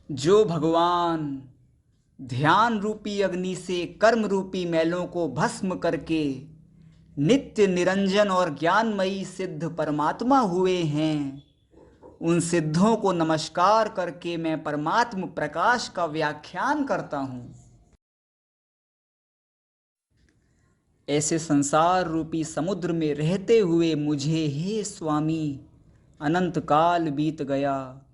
जो भगवान ध्यान रूपी अग्नि से कर्म रूपी मैलों को भस्म करके नित्य निरंजन और ज्ञानमयी सिद्ध परमात्मा हुए हैं, उन सिद्धों को नमस्कार करके मैं परमात्म प्रकाश का व्याख्यान करता हूँ। ऐसे संसार रूपी समुद्र में रहते हुए मुझे, हे स्वामी, अनंत काल बीत गया।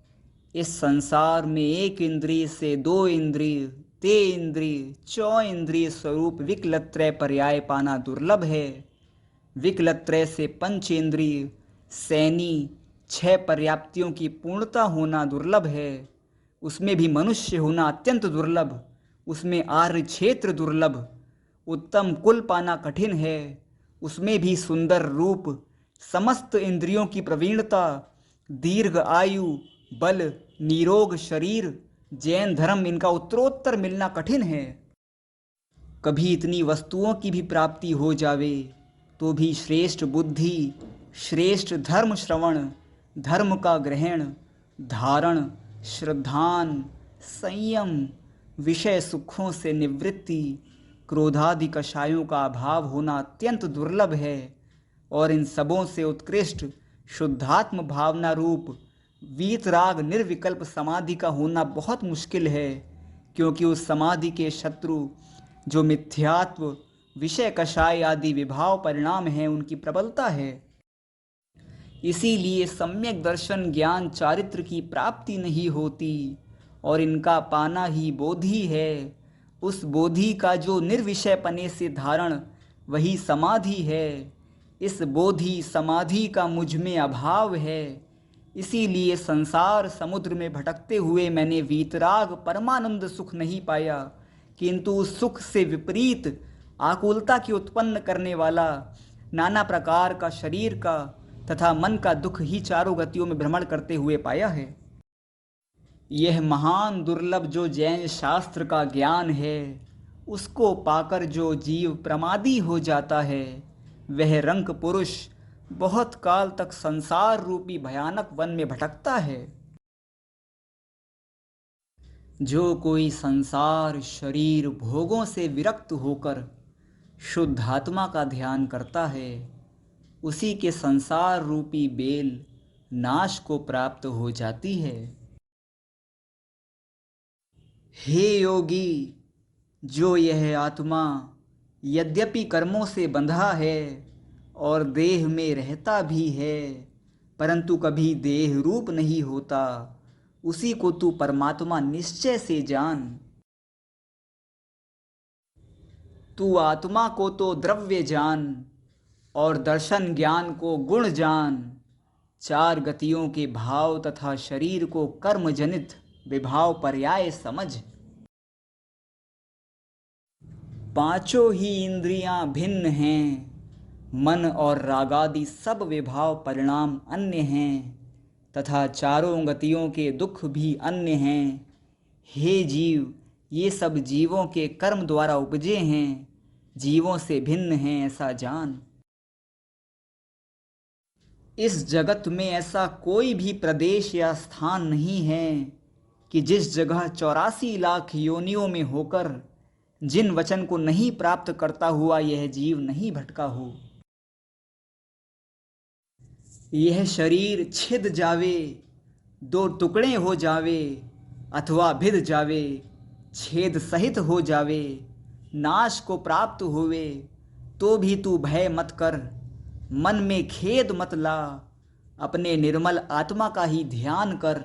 इस संसार में एक इंद्रिय से दो इंद्रिय, ते इंद्रिय, चौ इंद्रिय स्वरूप विकलत्रय पर्याय पाना दुर्लभ है। विकलत्रय से पंचेंद्रिय सैनी छह पर्याप्तियों की पूर्णता होना दुर्लभ है। उसमें भी मनुष्य होना अत्यंत दुर्लभ, उसमें आर्य क्षेत्र दुर्लभ, उत्तम कुल पाना कठिन है, उसमें भी सुंदर रूप, समस्त इंद्रियों की प्रवीणता, दीर्घ आयु, बल, निरोग शरीर, जैन धर्म, इनका उत्तरोत्तर मिलना कठिन है। कभी इतनी वस्तुओं की भी प्राप्ति हो जावे तो भी श्रेष्ठ बुद्धि, श्रेष्ठ धर्म श्रवण, धर्म का ग्रहण, धारण, श्रद्धान, संयम, विषय सुखों से निवृत्ति, क्रोधादि कषायों का अभाव होना अत्यंत दुर्लभ है। और इन सबों से उत्कृष्ट शुद्धात्म भावना रूप वीतराग निर्विकल्प समाधि का होना बहुत मुश्किल है, क्योंकि उस समाधि के शत्रु जो मिथ्यात्व, विषय कषाय आदि विभाव परिणाम हैं, उनकी प्रबलता है। इसीलिए सम्यक दर्शन ज्ञान चारित्र की प्राप्ति नहीं होती, और इनका पाना ही बोधि है। उस बोधि का जो निर्विषय पने से धारण, वही समाधि है। इस बोधि समाधि का मुझ में अभाव है। इसीलिए संसार समुद्र में भटकते हुए मैंने वीतराग परमानंद सुख नहीं पाया, किंतु उस सुख से विपरीत आकुलता की उत्पन्न करने वाला नाना प्रकार का शरीर का तथा मन का दुख ही चारों गतियों में भ्रमण करते हुए पाया है। यह महान दुर्लभ जो जैन शास्त्र का ज्ञान है, उसको पाकर जो जीव प्रमादी हो जाता है, वह रंक पुरुष बहुत काल तक संसार रूपी भयानक वन में भटकता है। जो कोई संसार शरीर भोगों से विरक्त होकर शुद्ध आत्मा का ध्यान करता है, उसी के संसार रूपी बेल नाश को प्राप्त हो जाती है। हे योगी, जो यह आत्मा यद्यपि कर्मों से बंधा है और देह में रहता भी है, परंतु कभी देह रूप नहीं होता, उसी को तू परमात्मा निश्चय से जान। तू आत्मा को तो द्रव्य जान और दर्शन ज्ञान को गुण जान। चार गतियों के भाव तथा शरीर को कर्म जनित विभाव पर्याय समझ। पांचों ही इंद्रियां भिन्न हैं, मन और रागादि सब विभाव परिणाम अन्य हैं, तथा चारों गतियों के दुख भी अन्य हैं। हे जीव, ये सब जीवों के कर्म द्वारा उपजे हैं, जीवों से भिन्न हैं, ऐसा जान। इस जगत में ऐसा कोई भी प्रदेश या स्थान नहीं है कि जिस जगह 84 लाख योनियों में होकर जिन वचन को नहीं प्राप्त करता हुआ यह जीव नहीं भटका हो। यह शरीर छिद जावे, दो टुकड़े हो जावे, अथवा भिद जावे, छेद सहित हो जावे, नाश को प्राप्त हुए, तो भी तू भय मत कर, मन में खेद मत ला, अपने निर्मल आत्मा का ही ध्यान कर,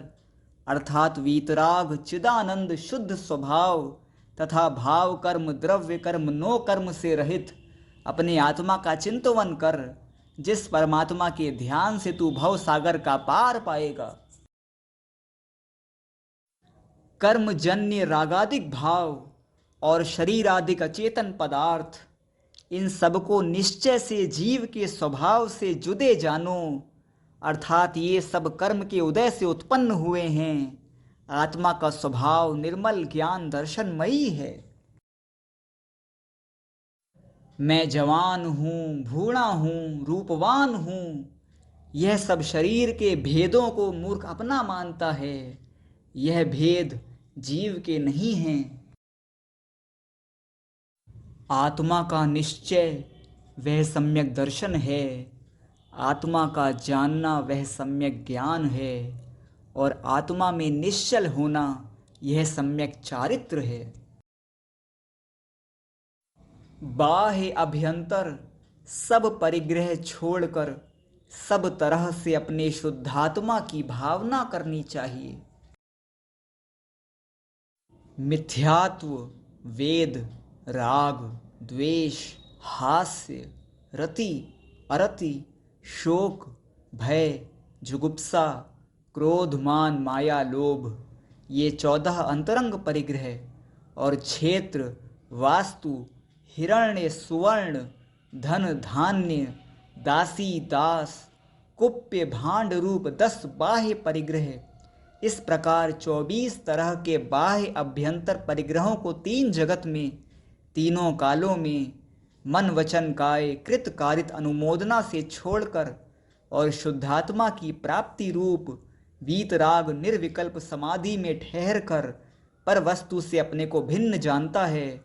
अर्थात वीतराग चिदानंद शुद्ध स्वभाव तथा भाव कर्म द्रव्य कर्म नो कर्म से रहित अपने आत्मा का चिंतन कर, जिस परमात्मा के ध्यान से तू भव सागर का पार पाएगा। कर्मजन्य रागादिक भाव और शरीरादिक अचेतन पदार्थ, इन सबको निश्चय से जीव के स्वभाव से जुदे जानो, अर्थात ये सब कर्म के उदय से उत्पन्न हुए हैं। आत्मा का स्वभाव निर्मल ज्ञान दर्शनमयी है। मैं जवान हूँ, भूणा हूँ, रूपवान हूँ, यह सब शरीर के भेदों को मूर्ख अपना मानता है। यह भेद जीव के नहीं हैं। आत्मा का निश्चय वह सम्यक दर्शन है, आत्मा का जानना वह सम्यक ज्ञान है, और आत्मा में निश्चल होना यह सम्यक चारित्र है। बाह्य अभ्यंतर सब परिग्रह छोड़कर सब तरह से अपने शुद्धात्मा की भावना करनी चाहिए। मिथ्यात्व, वेद, राग, द्वेष, हास्य, रति, अरति, शोक, भय, जुगुप्सा, क्रोध, मान, माया, लोभ, ये 14 अंतरंग परिग्रह और क्षेत्र, वास्तु, हिरण्य, सुवर्ण, धन, धान्य, दासी, दास, कुप्य, भांड रूप 10 बाह्य परिग्रह, इस प्रकार 24 तरह के बाह्य अभ्यंतर परिग्रहों को 3 जगत में, तीनों कालों में मन वचन काय कृत कारित अनुमोदना से छोड़कर और शुद्धात्मा की प्राप्ति रूप वीतराग निर्विकल्प समाधि में ठहर कर पर वस्तु से अपने को भिन्न जानता है,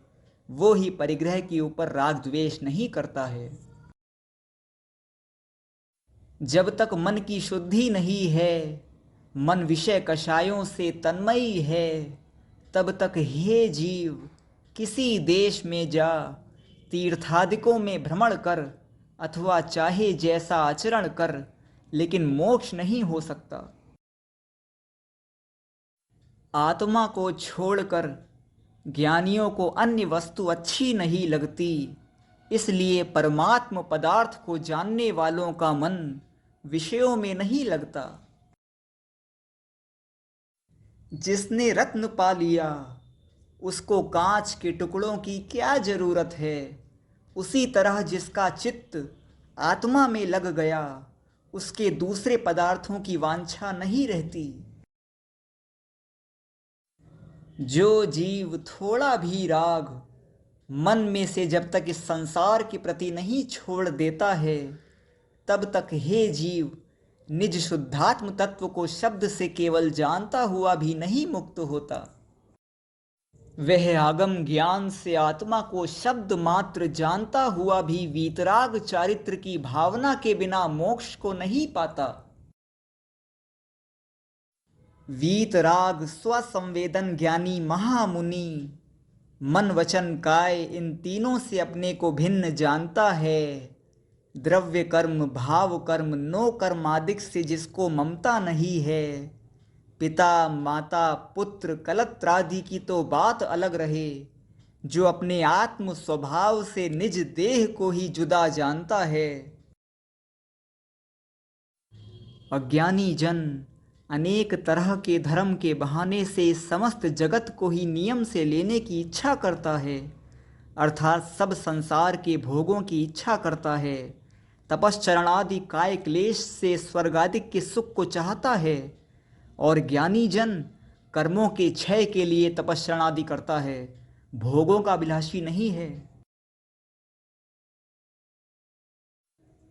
वो ही परिग्रह के ऊपर राग द्वेष नहीं करता है। जब तक मन की शुद्धि नहीं है, मन विषय कषायों से तन्मयी है, तब तक हे जीव किसी देश में जा, तीर्थादिकों में भ्रमण कर अथवा चाहे जैसा आचरण कर, लेकिन मोक्ष नहीं हो सकता। आत्मा को छोड़कर ज्ञानियों को अन्य वस्तु अच्छी नहीं लगती, इसलिए परमात्म पदार्थ को जानने वालों का मन विषयों में नहीं लगता। जिसने रत्न पा लिया उसको कांच के टुकड़ों की क्या जरूरत है। उसी तरह जिसका चित्त आत्मा में लग गया उसके दूसरे पदार्थों की वांछा नहीं रहती। जो जीव थोड़ा भी राग मन में से जब तक इस संसार के प्रति नहीं छोड़ देता है, तब तक हे जीव निज शुद्धात्म तत्व को शब्द से केवल जानता हुआ भी नहीं मुक्त होता। वह आगम ज्ञान से आत्मा को शब्द मात्र जानता हुआ भी वीतराग चारित्र की भावना के बिना मोक्ष को नहीं पाता। वीतराग स्वसंवेदन ज्ञानी महामुनि मन वचन काय इन तीनों से अपने को भिन्न जानता है। द्रव्य कर्म भाव कर्म नो कर्मादिक से जिसको ममता नहीं है, पिता माता पुत्र कलत्रादि की तो बात अलग रहे, जो अपने आत्म स्वभाव से निज देह को ही जुदा जानता है। अज्ञानी जन अनेक तरह के धर्म के बहाने से समस्त जगत को ही नियम से लेने की इच्छा करता है, अर्थात सब संसार के भोगों की इच्छा करता है। तपश्चरणादि काय क्लेश से स्वर्गादिक के सुख को चाहता है, और ज्ञानी जन कर्मों के क्षय के लिए तपश्चरणादि करता है, भोगों का अभिलाषी नहीं है।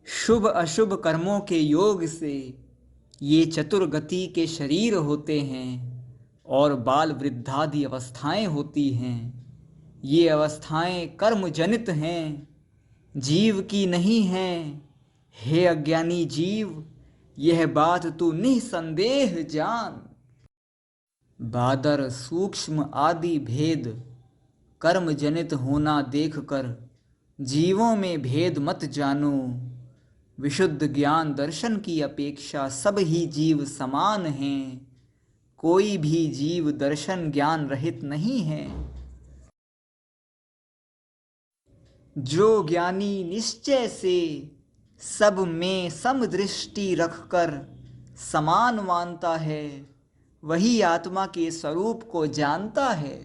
शुभ अशुभ कर्मों के योग से ये चतुर्गति के शरीर होते हैं और बाल वृद्धादि अवस्थाएं होती हैं। ये अवस्थाएं कर्म जनित हैं, जीव की नहीं हैं। हे अज्ञानी जीव, यह बात तू निसंदेह जान। बादर सूक्ष्म आदि भेद कर्म जनित होना देखकर जीवों में भेद मत जानो। विशुद्ध ज्ञान दर्शन की अपेक्षा सब ही जीव समान हैं, कोई भी जीव दर्शन ज्ञान रहित नहीं है। जो ज्ञानी निश्चय से सब में समदृष्टि रखकर समान मानता है, वही आत्मा के स्वरूप को जानता है।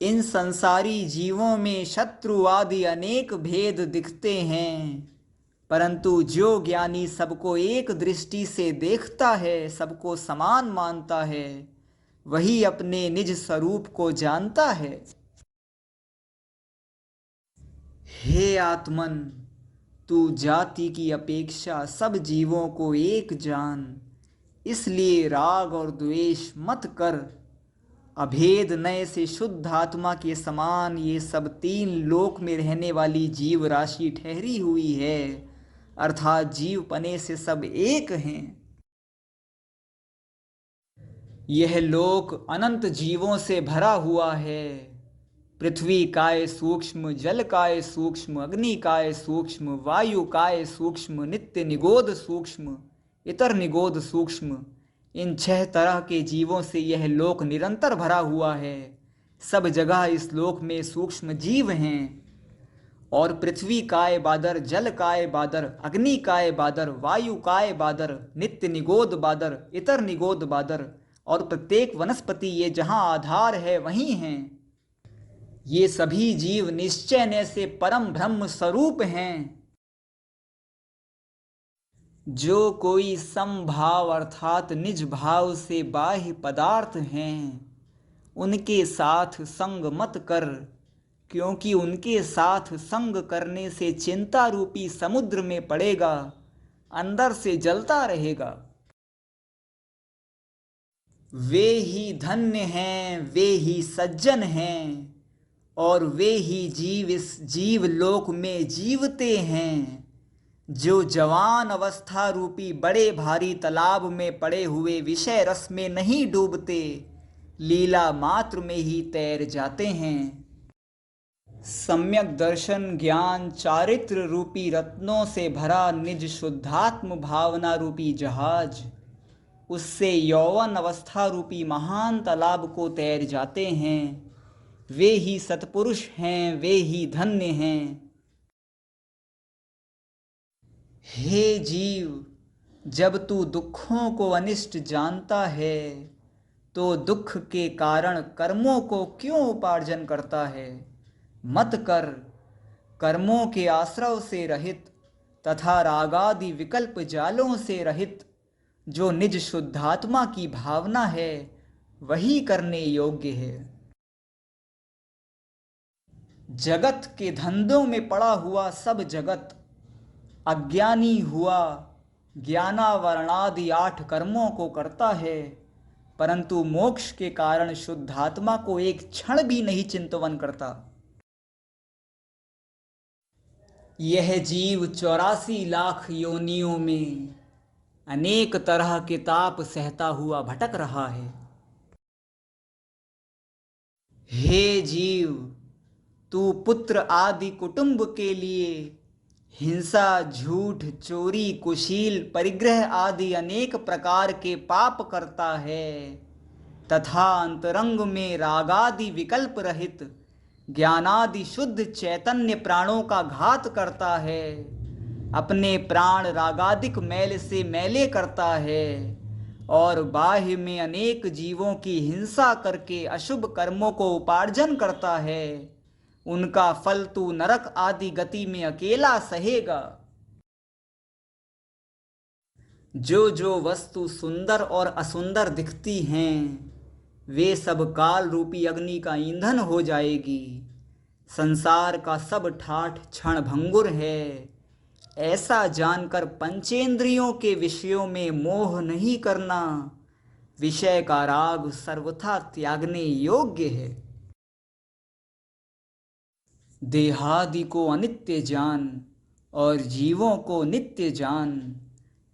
इन संसारी जीवों में शत्रु आदि अनेक भेद दिखते हैं, परंतु जो ज्ञानी सबको एक दृष्टि से देखता है, सबको समान मानता है, वही अपने निज स्वरूप को जानता है। हे आत्मन, तू जाति की अपेक्षा सब जीवों को एक जान, इसलिए राग और द्वेष मत कर अभेद नय से शुद्ध आत्मा के समान ये सब तीन लोक में रहने वाली जीव राशि ठहरी हुई है, अर्थात जीवपने से सब एक हैं। यह लोक अनंत जीवों से भरा हुआ है। पृथ्वी काय सूक्ष्म, जल काय सूक्ष्म, अग्नि काय सूक्ष्म, वायु काय सूक्ष्म, नित्य निगोद सूक्ष्म, इतर निगोद सूक्ष्म, इन 6 तरह के जीवों से यह लोक निरंतर भरा हुआ है। सब जगह इस लोक में सूक्ष्म जीव हैं। और पृथ्वी काय बादर, जल काय बादर, अग्नि काय बादर, वायु काय बादर, नित्य निगोद बादर, इतर निगोद बादर, और प्रत्येक वनस्पति ये जहाँ आधार है वहीं हैं। ये सभी जीव निश्चय न से परम ब्रह्म स्वरूप हैं। जो कोई समभाव अर्थात निज भाव से बाह्य पदार्थ हैं, उनके साथ संग मत कर, क्योंकि उनके साथ संग करने से चिंता रूपी समुद्र में पड़ेगा, अंदर से जलता रहेगा। वे ही धन्य हैं, वे ही सज्जन हैं, और वे ही जीव इस जीव लोक में जीवते हैं, जो जवान अवस्था रूपी बड़े भारी तालाब में पड़े हुए विषय रस में नहीं डूबते, लीला मात्र में ही तैर जाते हैं। सम्यक दर्शन ज्ञान चारित्र रूपी रत्नों से भरा निज शुद्धात्म भावना रूपी जहाज, उससे यौवन अवस्था रूपी महान तालाब को तैर जाते हैं। वे ही सत्पुरुष हैं, वे ही धन्य हैं। हे जीव, जब तू दुखों को अनिष्ट जानता है, तो दुख के कारण कर्मों को क्यों उपार्जन करता है? मत कर। कर्मों के आश्रव से रहित तथा रागादि विकल्प जालों से रहित जो निज शुद्धात्मा की भावना है, वही करने योग्य है। जगत के धंधों में पड़ा हुआ सब जगत अज्ञानी हुआ ज्ञानावरणादि 8 कर्मों को करता है, परंतु मोक्ष के कारण शुद्धात्मा को एक क्षण भी नहीं चिंतवन करता। यह जीव 84 लाख योनियों में अनेक तरह के ताप सहता हुआ भटक रहा है। हे जीव, तू पुत्र आदि कुटुंब के लिए हिंसा, झूठ, चोरी, कुशील, परिग्रह आदि अनेक प्रकार के पाप करता है, तथा अंतरंग में रागादि विकल्प रहित ज्ञानादि शुद्ध चैतन्य प्राणों का घात करता है, अपने प्राण रागादिक मैल से मैले करता है, और बाह्य में अनेक जीवों की हिंसा करके अशुभ कर्मों को उपार्जन करता है। उनका फल तू नरक आदि गति में अकेला सहेगा। जो जो वस्तु सुंदर और असुंदर दिखती हैं, वे सब काल रूपी अग्नि का ईंधन हो जाएगी। संसार का सब ठाठ क्षण भंगुर है। ऐसा जानकर पंचेंद्रियों के विषयों में मोह नहीं करना। विषय का राग सर्वथा त्यागने योग्य है। देहादि को अनित्य जान और जीवों को नित्य जान।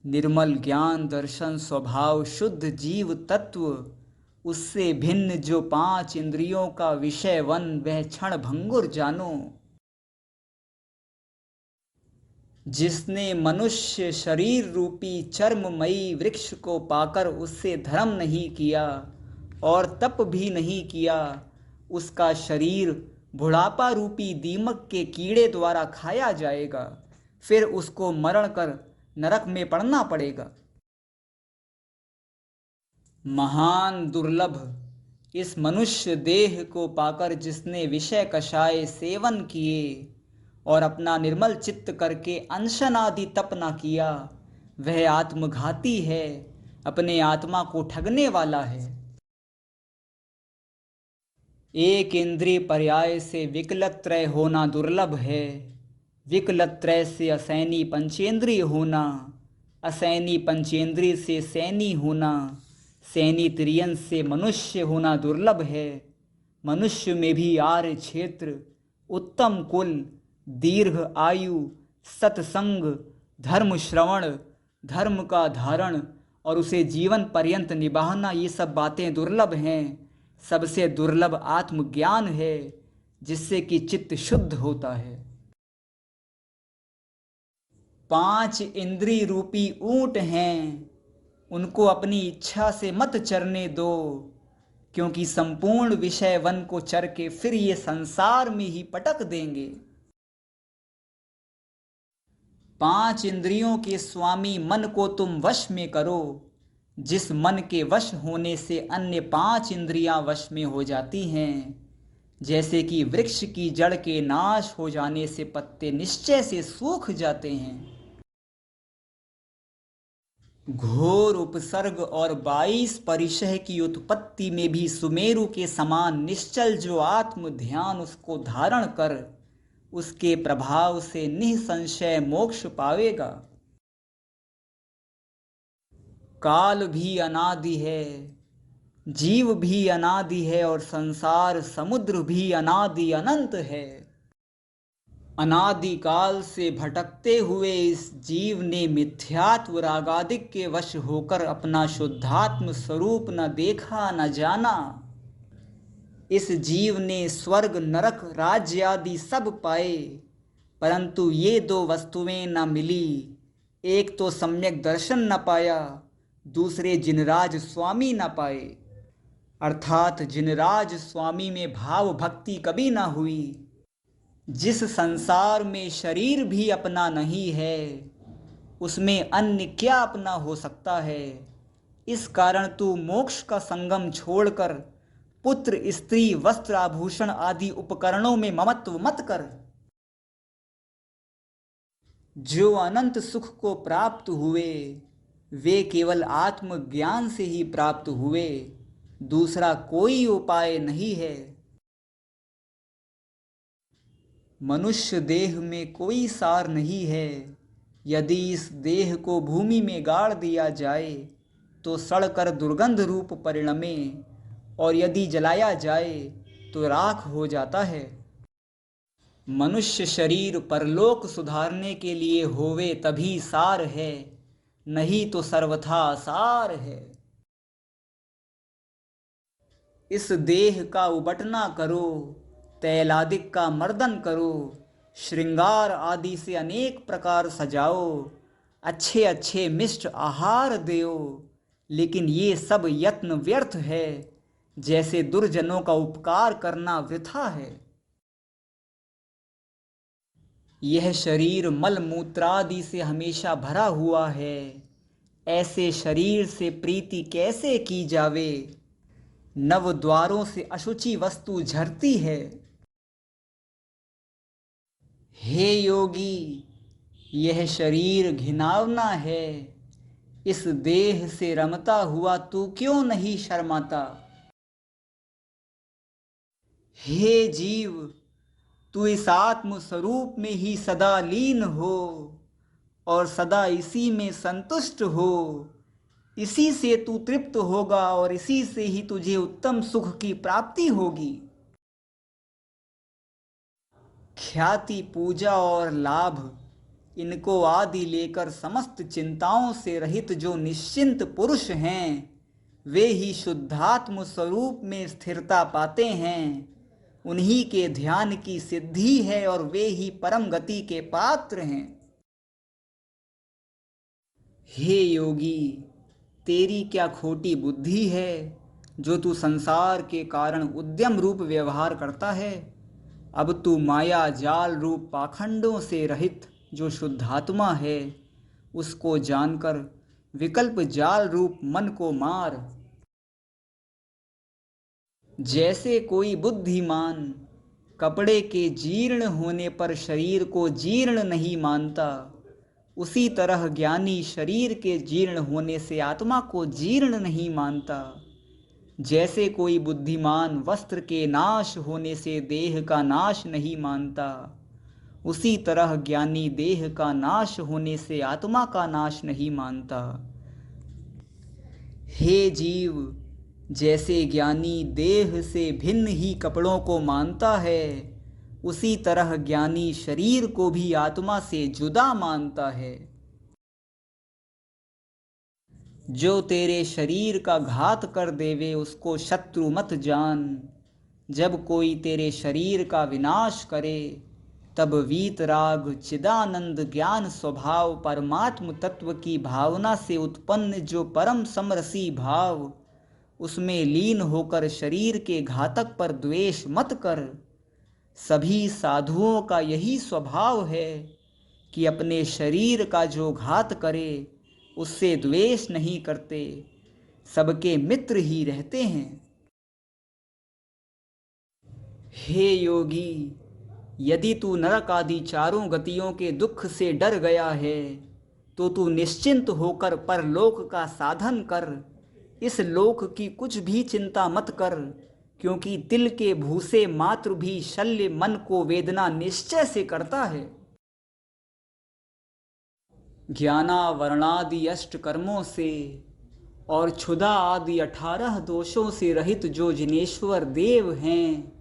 निर्मल ज्ञान दर्शन स्वभाव शुद्ध जीव तत्व, उससे भिन्न जो 5 इंद्रियों का विषय वन, वह क्षण भंगुर जानो। जिसने मनुष्य शरीर रूपी चर्ममयी वृक्ष को पाकर उससे धर्म नहीं किया और तप भी नहीं किया, उसका शरीर बुढ़ापा रूपी दीमक के कीड़े द्वारा खाया जाएगा, फिर उसको मरण कर नरक में पड़ना पड़ेगा। महान दुर्लभ इस मनुष्य देह को पाकर जिसने विषय कषाय सेवन किए और अपना निर्मल चित्त करके अनशन आदि तप न किया, वह आत्मघाती है, अपने आत्मा को ठगने वाला है। एक इंद्रिय पर्याय से विकलत्रय होना दुर्लभ है। विकलत्रय से असैनी पंचेंद्रिय होना, असैनी पंचेंद्रिय से सैनी होना, सैनी त्रियंश से मनुष्य होना दुर्लभ है। मनुष्य में भी आर्य क्षेत्र, उत्तम कुल, दीर्घ आयु, सत्संग, धर्म श्रवण, धर्म का धारण और उसे जीवन पर्यंत निभाना, ये सब बातें दुर्लभ हैं। सबसे दुर्लभ आत्मज्ञान है, जिससे कि चित्त शुद्ध होता है। 5 इंद्रिय रूपी ऊंट हैं, उनको अपनी इच्छा से मत चरने दो, क्योंकि संपूर्ण विषय वन को चर के फिर ये संसार में ही पटक देंगे। 5 इंद्रियों के स्वामी मन को तुम वश में करो। जिस मन के वश होने से अन्य 5 इंद्रियां वश में हो जाती हैं, जैसे कि वृक्ष की जड़ के नाश हो जाने से पत्ते निश्चय से सूख जाते हैं। घोर उपसर्ग और 22 परिशह की उत्पत्ति में भी सुमेरु के समान निश्चल जो आत्म ध्यान उसको धारण कर उसके प्रभाव से निसंशय मोक्ष पावेगा। काल भी अनादि है, जीव भी अनादि है और संसार समुद्र भी अनादि अनंत है। अनादि काल से भटकते हुए इस जीव ने मिथ्यात्व रागादिक के वश होकर अपना शुद्धात्म स्वरूप न देखा न जाना। इस जीव ने स्वर्ग नरक राज्य आदि सब पाए, परंतु ये 2 वस्तुएं न मिली। एक तो सम्यक दर्शन न पाया, दूसरे जिनराज स्वामी न पाए, अर्थात जिनराज स्वामी में भाव भक्ति कभी न हुई। जिस संसार में शरीर भी अपना नहीं है, उसमें अन्य क्या अपना हो सकता है। इस कारण तू मोक्ष का संगम छोड़कर पुत्र, स्त्री, वस्त्र, आभूषण आदि उपकरणों में ममत्व मत कर। जो अनंत सुख को प्राप्त हुए वे केवल आत्मज्ञान से ही प्राप्त हुए, दूसरा कोई उपाय नहीं है। मनुष्य देह में कोई सार नहीं है। यदि इस देह को भूमि में गाड़ दिया जाए तो सड़कर दुर्गंध रूप परिणमे, और यदि जलाया जाए तो राख हो जाता है। मनुष्य शरीर परलोक सुधारने के लिए होवे तभी सार है, नहीं तो सर्वथा सार है। इस देह का उबटना करो, तैलादिक का मर्दन करो, श्रृंगार आदि से अनेक प्रकार सजाओ, अच्छे अच्छे मिष्ट आहार देओ, लेकिन ये सब यत्न व्यर्थ है, जैसे दुर्जनों का उपकार करना वृथा है। यह शरीर मल मूत्रादि से हमेशा भरा हुआ है, ऐसे शरीर से प्रीति कैसे की जावे। नव द्वारों से अशुचि वस्तु झरती है। हे योगी, यह शरीर घिनावना है, इस देह से रमता हुआ तू क्यों नहीं शर्माता। हे जीव, तू इस आत्म स्वरूप में ही सदा लीन हो और सदा इसी में संतुष्ट हो। इसी से तू तृप्त होगा और इसी से ही तुझे उत्तम सुख की प्राप्ति होगी। ख्याति, पूजा और लाभ, इनको आदि लेकर समस्त चिंताओं से रहित जो निश्चिंत पुरुष हैं, वे ही शुद्धात्म स्वरूप में स्थिरता पाते हैं। उन्हीं के ध्यान की सिद्धि है और वे ही परम गति के पात्र हैं। हे योगी, तेरी क्या खोटी बुद्धि है जो तू संसार के कारण उद्यम रूप व्यवहार करता है। अब तू माया जाल रूप पाखंडों से रहित जो शुद्धात्मा है, उसको जानकर विकल्प जाल रूप मन को मार। जैसे कोई बुद्धिमान कपड़े के जीर्ण होने पर शरीर को जीर्ण नहीं मानता, उसी तरह ज्ञानी शरीर के जीर्ण होने से आत्मा को जीर्ण नहीं मानता। जैसे कोई बुद्धिमान वस्त्र के नाश होने से देह का नाश नहीं मानता, उसी तरह ज्ञानी देह का नाश होने से आत्मा का नाश नहीं मानता। हे जीव, जैसे ज्ञानी देह से भिन्न ही कपड़ों को मानता है, उसी तरह ज्ञानी शरीर को भी आत्मा से जुदा मानता है। जो तेरे शरीर का घात कर देवे उसको शत्रु मत जान। जब कोई तेरे शरीर का विनाश करे, तब वीतराग चिदानंद ज्ञान स्वभाव परमात्म तत्व की भावना से उत्पन्न जो परम समरसी भाव, उसमें लीन होकर शरीर के घातक पर द्वेष मत कर। सभी साधुओं का यही स्वभाव है कि अपने शरीर का जो घात करे उससे द्वेष नहीं करते, सबके मित्र ही रहते हैं। हे योगी, यदि तू नरक आदि चारों गतियों के दुख से डर गया है, तो तू निश्चिंत होकर परलोक का साधन कर। इस लोक की कुछ भी चिंता मत कर, क्योंकि तिल के भूसे मात्र भी शल्य मन को वेदना निश्चय से करता है। ज्ञानावरणादि अष्ट कर्मों से और क्षुधा आदि 18 दोषों से रहित जो जिनेश्वर देव हैं,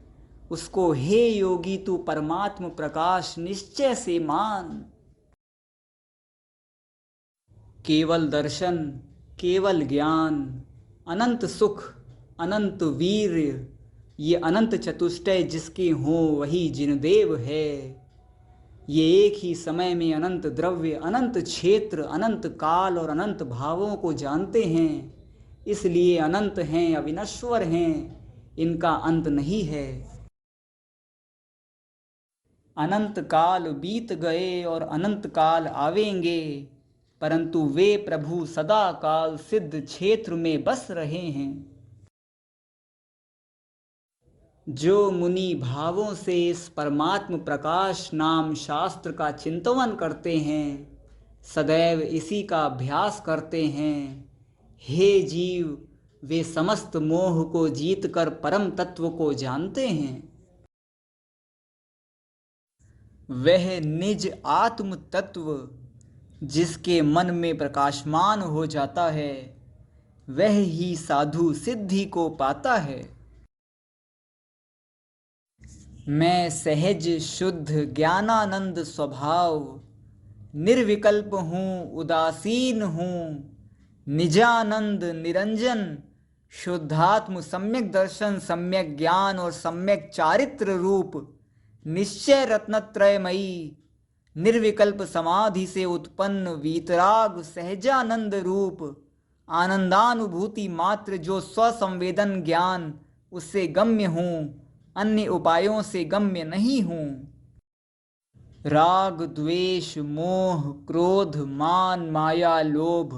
उसको हे योगी तू परमात्म प्रकाश निश्चय से मान। केवल दर्शन, केवल ज्ञान, अनंत सुख, अनंत वीर्य, ये अनंत चतुष्टय जिसके हों वही जिनदेव है। ये एक ही समय में अनंत द्रव्य, अनंत क्षेत्र, अनंत काल और अनंत भावों को जानते हैं, इसलिए अनंत हैं, अविनश्वर हैं, इनका अंत नहीं है। अनंत काल बीत गए और अनंत काल आवेंगे, परंतु वे प्रभु सदा काल सिद्ध क्षेत्र में बस रहे हैं। जो मुनि भावों से इस परमात्म प्रकाश नाम शास्त्र का चिंतन करते हैं, सदैव इसी का अभ्यास करते हैं, हे जीव, वे समस्त मोह को जीतकर परम तत्व को जानते हैं। वह निज आत्म तत्व जिसके मन में प्रकाशमान हो जाता है, वह ही साधु सिद्धि को पाता है। मैं सहज शुद्ध ज्ञानानंद स्वभाव, निर्विकल्प हूँ, उदासीन हूँ, निजानंद निरंजन, शुद्धात्म, सम्यक दर्शन, सम्यक ज्ञान और सम्यक चारित्र रूप, निश्चय रत्नत्रयमयी, निर्विकल्प समाधि से उत्पन्न वीतराग सहजानंद रूप, आनंदानुभूति मात्र जो स्वसंवेदन ज्ञान, उससे गम्य हूँ, अन्य उपायों से गम्य नहीं हूँ। राग, द्वेष, मोह, क्रोध, मान, माया, लोभ,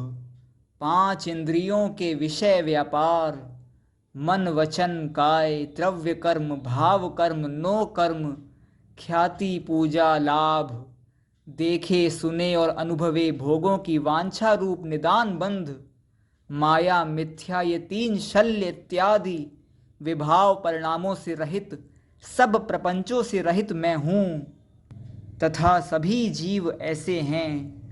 5 इंद्रियों के विषय व्यापार, मन, वचन, काय, द्रव्य कर्म, भाव कर्म, नो कर्म, ख्याति, पूजा, लाभ, देखे सुने और अनुभवे भोगों की वांछा रूप निदान बंध, माया, मिथ्या, ये 3 शल्य इत्यादि विभाव परिणामों से रहित, सब प्रपंचों से रहित मैं हूँ, तथा सभी जीव ऐसे हैं।